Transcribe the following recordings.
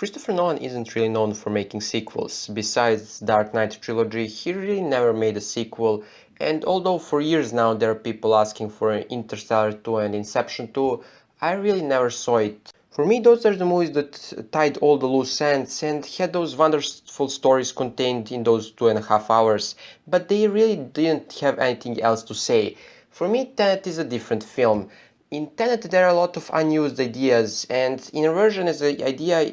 Christopher Nolan isn't really known for making sequels. Besides Dark Knight trilogy, he really never made a sequel, and although for years now there are people asking for Interstellar 2 and Inception 2, I really never saw it. For me, those are the movies that tied all the loose ends and had those wonderful stories contained in those 2.5 hours, but they really didn't have anything else to say. For me, Tenet is a different film. In Tenet there are a lot of unused ideas, and Inversion as an idea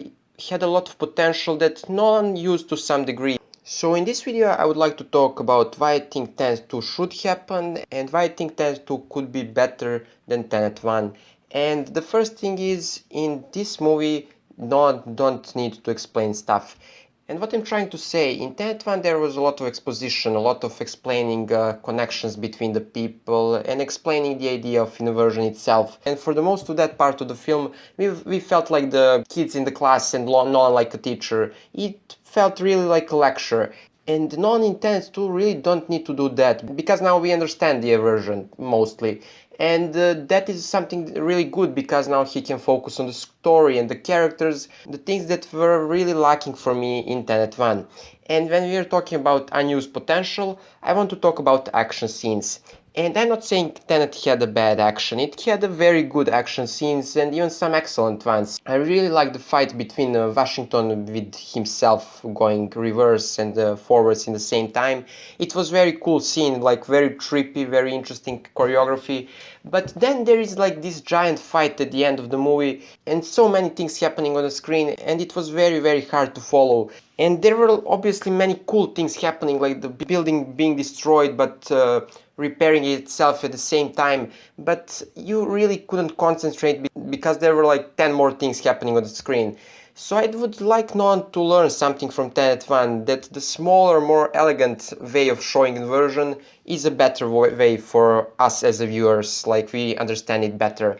had a lot of potential that Nolan used to some degree. So in this video I would like to talk about why I think Tenet 2 should happen and why I think Tenet 2 could be better than Tenet 1. And the first thing is, in this movie Nolan don't need to explain stuff. And what I'm trying to say, in Tenet 1 there was a lot of exposition, a lot of explaining connections between the people and explaining the idea of inversion itself. And for the most of that part of the film, we felt like the kids in the class and Nolan like a teacher. It felt really like a lecture. And Nolan in Tenet 2 really don't need to do that, because now we understand the aversion, mostly. And that is something really good, because now he can focus on the story and the characters, the things that were really lacking for me in Tenet 1. And when we are talking about unused potential, I want to talk about action scenes. And I'm not saying Tenet had a bad action, it had a very good action scenes and even some excellent ones. I really like the fight between Washington with himself going reverse and forwards in the same time. It was very cool scene, like very trippy, very interesting choreography. But then there is like this giant fight at the end of the movie and so many things happening on the screen, and it was very hard to follow. And there were obviously many cool things happening, like the building being destroyed but repairing itself at the same time, but you really couldn't concentrate because there were like 10 more things happening on the screen. So I would like Nolan to learn something from Tenet 1, that the smaller, more elegant way of showing inversion is a better way for us as viewers, like we understand it better.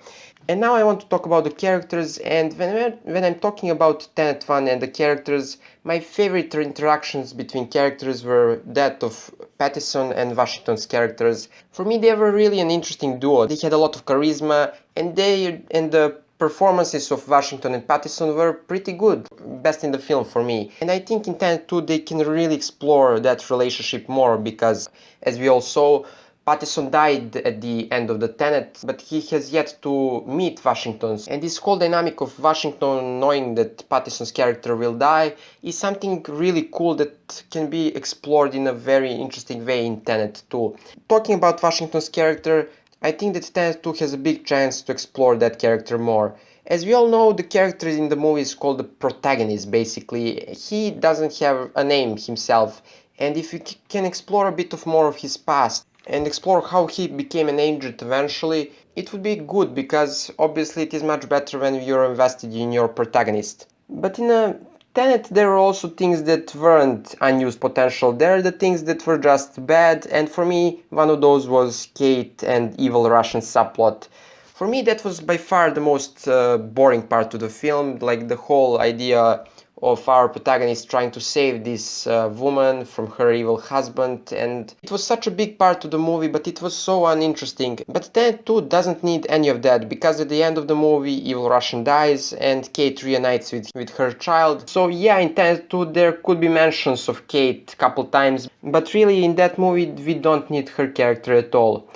And now I want to talk about the characters, and when I'm talking about Tenet 1 and the characters, my favorite interactions between characters were that of Pattison and Washington's characters. For me, they were really an interesting duo. They had a lot of charisma, and the performances of Washington and Pattison were pretty good, best in the film for me. And I think in Tenet 2 they can really explore that relationship more, because as we all saw, Pattison died at the end of the Tenet, but he has yet to meet Washington's. And this whole dynamic of Washington knowing that Pattison's character will die is something really cool that can be explored in a very interesting way in Tenet 2. Talking about Washington's character, I think that Tenet 2 has a big chance to explore that character more. As we all know, the character in the movie is called the protagonist, basically. He doesn't have a name himself, and if we can explore a bit more of his past, and explore how he became an agent eventually, it would be good, because obviously it is much better when you're invested in your protagonist. But in a Tenet there are also things that weren't unused potential. There are the things that were just bad, and for me one of those was Kate and evil Russian subplot. For me that was by far the most boring part of the film, like the whole idea of our protagonist trying to save this woman from her evil husband, and it was such a big part of the movie, but it was so uninteresting. But Tenet 2 doesn't need any of that, because at the end of the movie evil Russian dies and Kate reunites with her child. So yeah, in Tenet 2 there could be mentions of Kate a couple times, but really in that movie we don't need her character at all.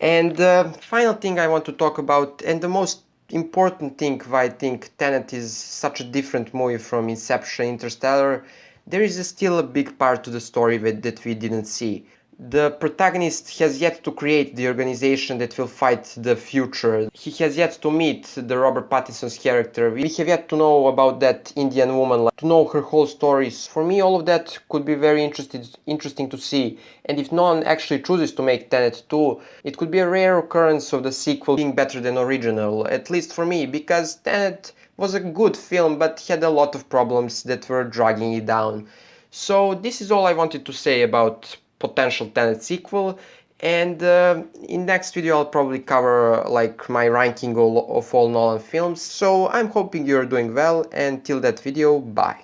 And the final thing I want to talk about, and the most important thing why I think Tenet is such a different movie from Inception, Interstellar, there is still a big part to the story that we didn't see. The protagonist has yet to create the organization that will fight the future. He has yet to meet the Robert Pattinson's character. We have yet to know about that Indian woman, to know her whole story. For me, all of that could be very interesting to see. And if no one actually chooses to make Tenet 2, it could be a rare occurrence of the sequel being better than original, at least for me, because Tenet was a good film but had a lot of problems that were dragging it down. So this is all I wanted to say about potential Tenet sequel, and in next video I'll probably cover like my ranking of all Nolan films. So I'm hoping you're doing well, and till that video, bye.